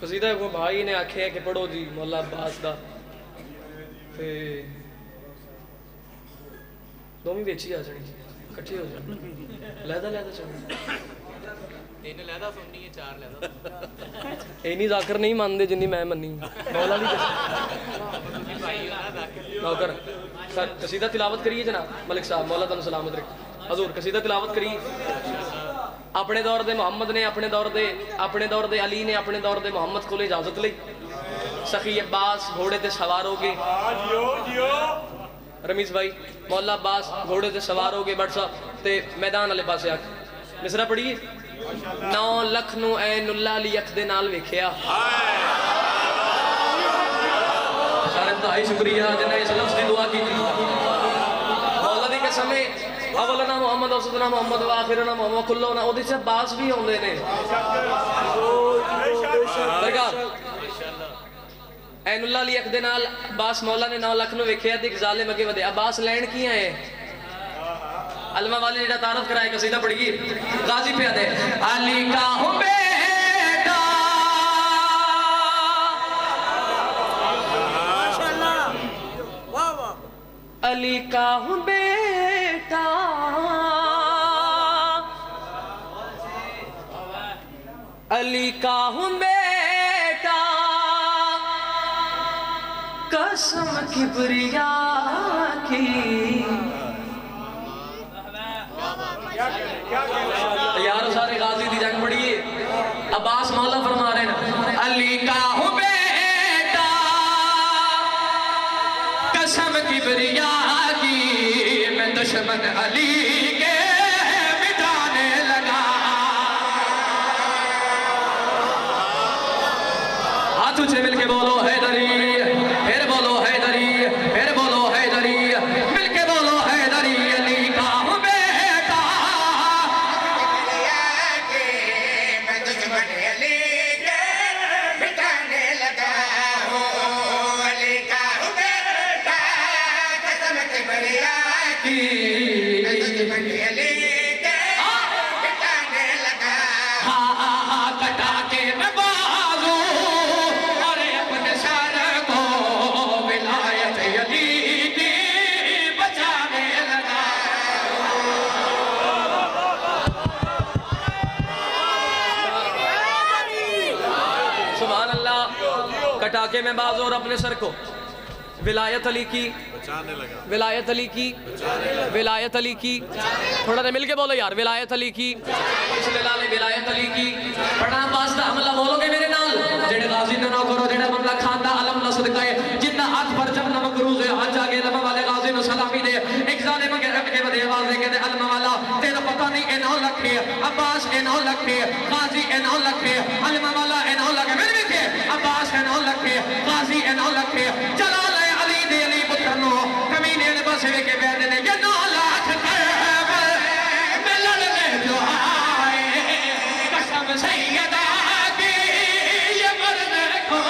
कसीदा को भाई ने आखे कि पढ़ो जी मौला अब्बास का ते दोवें बेची आ जानी इकट्ठे हो जाने लैदा लैदा चलना तीन लैदा सुननी है चार लैदा इन्नी जाकर नहीं मानते जिन्नी मैं मनी मौला दी नौकर कसीदा तिलावत करिए जनाब मलिक साहब मौला तुहानू सलामत रखे हजूर कसीदा तिलावत करिए अपने दौर दे मुहम्मद ने अपने दौर दे अली ने अपने दौर दे मुहम्मद को इजाजत ली सखी अब्बास घोड़े ते सवार हो गए रमीज भाई मौला अब्बास घोड़े ते सवार हो गए बट साहब ते मैदान वाले पासे आ मिसरा पढ़िए 9 लख नू ऐ नुल्ला अली अख दे नाल वेखिया सारे भाई शुक्रिया जिन्हें इस लफ्ज़ दी दुआ की मौला दी कसम है अवलना मोहम्मद औसतना मोहम्मद व आखिरना मोहम्मद कुल्लना ओदे च अब्बास भी आउंदे ने सरकार ऐनुल्ला अली अख दे नाल अब्बास मौला ने 9 लाख नु वेखिया ते एक जालिम अगे वधे अब्बास लैन की आए अलमा वाले जेड़ा तारफ कराए कसीदा पढ़िए गाजी पे आदे अली का हूं बेटा माशाल्लाह वाह वाह अली का हूं बेटा अली का हूं बेटा कसम किबरिया की यार सारे गाजी दी जंग पड़िए अब्बास मौला फरमा रहे हैं अली का हूं बेटा कसम किबरिया की मैं दुश्मन अली के मिटाने लगा हाथ ऊंचे मिलके बोलो हैदरी फिर बोलो हैदरी फिर बोलो हैदरी मिलके बोलो हैदरी अली का हूं बेटा मैं दुश्मन अली के मिटाने लगा हूं अली का हूं बेटा कसम किबरिया की मैं दुश्मन अली के मिटाने लगा हाँ कटा के मैं बाजू और अपने सर को विलायत अली की बचाने लगा सुभान अल्लाह कटा के मैं बाजू और अपने सर को विलायत अली की विलायत अली की विलायत अली की थोड़ा सा मिलके बोलो यार विलायत अली की विलायत अली की पढ़ना वास्ता हमला बोलोगे मेरे नाल जेड़े गाजी ने ना करो जेड़ा बंदा खांदा अलम ला सदका है जिंदा हाथ पर जब नमक क्रूज है आज आगे लमा वाले गाजी ने सलामी दे एक जालिम के रट के बदे आवाज दे के अलमा वाला तेरा पता नहीं ए 9 लाख है अब्बास ए 9 लाख है गाजी ए 9 लाख है अलमा वाला ए 9 लाख है मेरे देखे अब्बास ए 9 लाख है गाजी ए 9 लाख है चला ले अली दे अली पुत्र नो कमीने ने बस के बैठ ने ये 9 लाख मिलन ले जो आए कसम सैयदा की ये मर्द को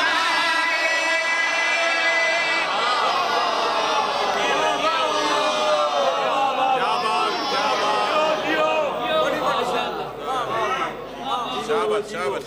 शाबाश शाबाश